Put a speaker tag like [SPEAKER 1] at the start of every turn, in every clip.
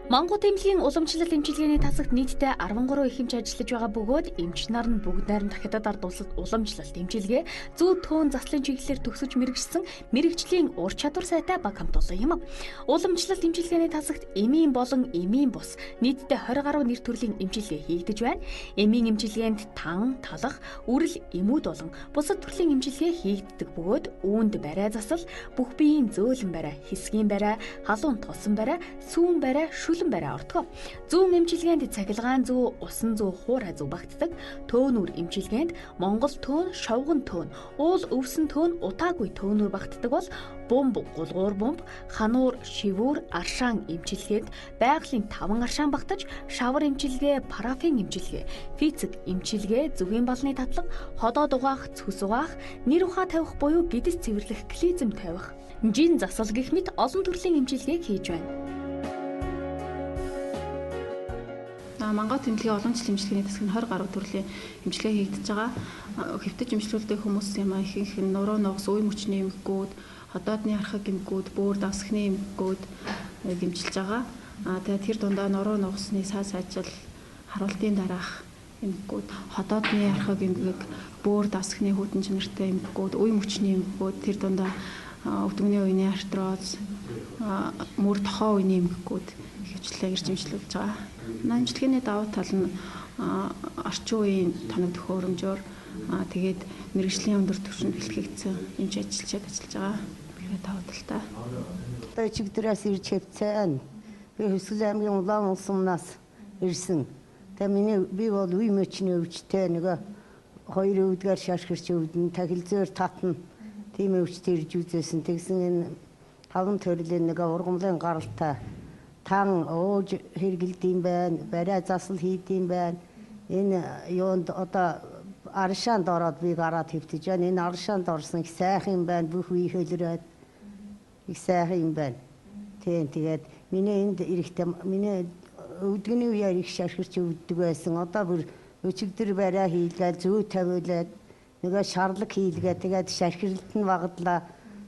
[SPEAKER 1] Монгол эмнэлгийн уламжлалт эмчилгээний тасагт нийтдээ 13 их эмч ажиллаж байгаа бөгөөд эмч нар нь бүгд найрамдах хятадаар дуусалт уламжлалт эмчилгээ зүү төөн заслын чиглэлээр төгсөж мэрэгчсэн мэрэгчлийн ур чадвар сайтай баг хамт олон юм. Уламжлалт эмчилгээний тасагт эмийн болон эмийн бус нийтдээ 20 гаруй нэр төрлийн эмчилгээ хийгдэж байна. Эмийн эмчилгээнд тан, талах, үрэл, эмүүд болон бусад төрлийн эмчилгээ хийгддэг бөгөөд үүнд барай засал, бүх биеийн зөөлөн барай, хэсгийн барай, халуун тулсан барай, сүүн барай, шүлэн барай ордог. Зүүн эмчилгээнд цахилгаан зүү, усан зүү, хуурай зүү багтдаг. Төөнүүр эмчилгээнд монгол төөн, шовгон төөн, уул өвсөн төөн, утаагүй төөнүүр багтдаг бол бомб, гулгуур бомб, хануур, шивүүр, аршаан эмчилгээнд байгалийн 5 аршаан багтаж, шавар эмчилгээ, парафин эмчилгээ, физик эмчилгээ, зүгийн балны татлаг, ходоод угаах, цүс угаах, нэр ухаа тавих буюу гидс цэвэрлэх, клизм тавих, жин засал гэх мэт олон төрлийн эмчилгээг хийж байна.
[SPEAKER 2] Монгол эмнэлгийн уламжлалт эмчилгээний тасаг нь 20 гаруй төрлийн эмчилгээ хийгдэж байгаа. Хэвтэж эмчлүүлдэг хүмүүс юм ихэнх нь нуруу нугас, үе мөчний эмгэгүүд, ходоодны архаг эмгэгүүд, бөөр давсхны эмгэгүүд дэмжилж байгаа. Тэгээд тэр дундаа нуруу нугасны саас ажил, харуултын дараах эмгэгүүд, ходоодны архаг эмгэг, бөөр давсхны хүйтэн чанартай эмгэгүүд, үе мөчний эмгэгүүд, тэр дундаа өвдөгний үеийн артроз, мөр тохоо үеийн эмгэгүүд хөвчлээ ирж эмчлүүлж байгаа. Эмчилгээний давуу тал нь орчин үеийн тоног төхөөрөмжөөр тэгээд мэрэгжлийн өндөр түвшинд бэлтгэгдсэн эмч ажиллаж байгаа. Тэгэхээр давуу талтай.
[SPEAKER 3] Одоо чигдэрээс ирж хэвцэн. Би Хөсгөл аймгийн Улаан улсумнаас ирсэн. Тэгээд би бол үе мөчний өвчтэй нөгөө 2 өвдгөр шашгирч өвдөн тахилзээр татна. Тийм өвчтэй ирж үзсэн. Тэгсэн энэ 5 төрлийн нөгөө ургамлын гаралтай тан ууж хэргэлдэм байна, барай засал хийдэм байна. Энэ юунд одоо аршаанд ороод би гараад хэвтэж байна. Энэ аршаанд орсон их сайхан юм байна. Бүх үе хөлрөөд их сайхан юм байна. Тэгээд миний энд ирэхдээ миний өвдгөний үеэр их шашгирч өвддөг байсан. Одоо бүр өчигдөр барай хийлгээл зүү тавиулаад нөгөө шарлаг хийлгээ тэгээд шашгирлт нь багдлаа.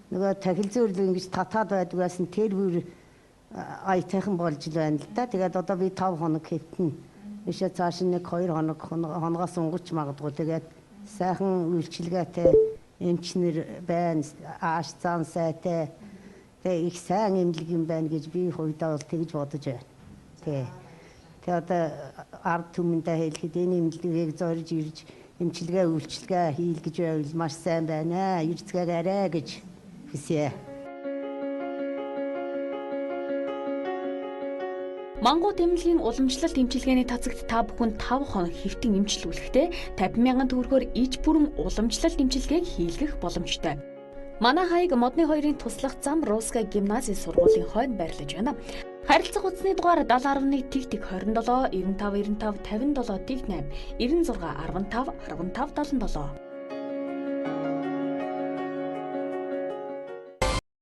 [SPEAKER 3] Нөгөө тахилзуурлын ингэж татаад байдаг байсан. Тэр бүр айтайхан болж л байна л да. Тэгээд одоо би 5 хоног хэвтэн. Ишээ цааш нэг 2 хоногоос өнгөрч магадгүй. Тэгээд сайхан үйлчилгээтэй эмчнэр байна. Ааш зан сайтай. Тэгээд их сайн эмнэлэг юм байна гэж би хувьдаа бол тэгж бодож байна. Тэгээд одоо ард түмэндээ хэлэхэд энэ эмнэлгийг зорж ирж эмчилгээ үйлчилгээ хийлгэж байвал маш сайн байна. Ирцгээрээ гэж хүсье.
[SPEAKER 1] Монгол эмнэлгийн уламжлалт эмчилгээний тасагт та бүхэн 5 хоног хэвтэн эмчлүүлэхдээ 50,000 төгрөгөөр иж бүрэн уламжлалт эмчилгээг хийлгэх боломжтой. Манай хаяг модны 2-ын туслах зам Русская гимназийн сургуулийн хойно байрлаж байна. Харилцах утасны дугаар 7011-27 95 95 57 8 96 15 45 77.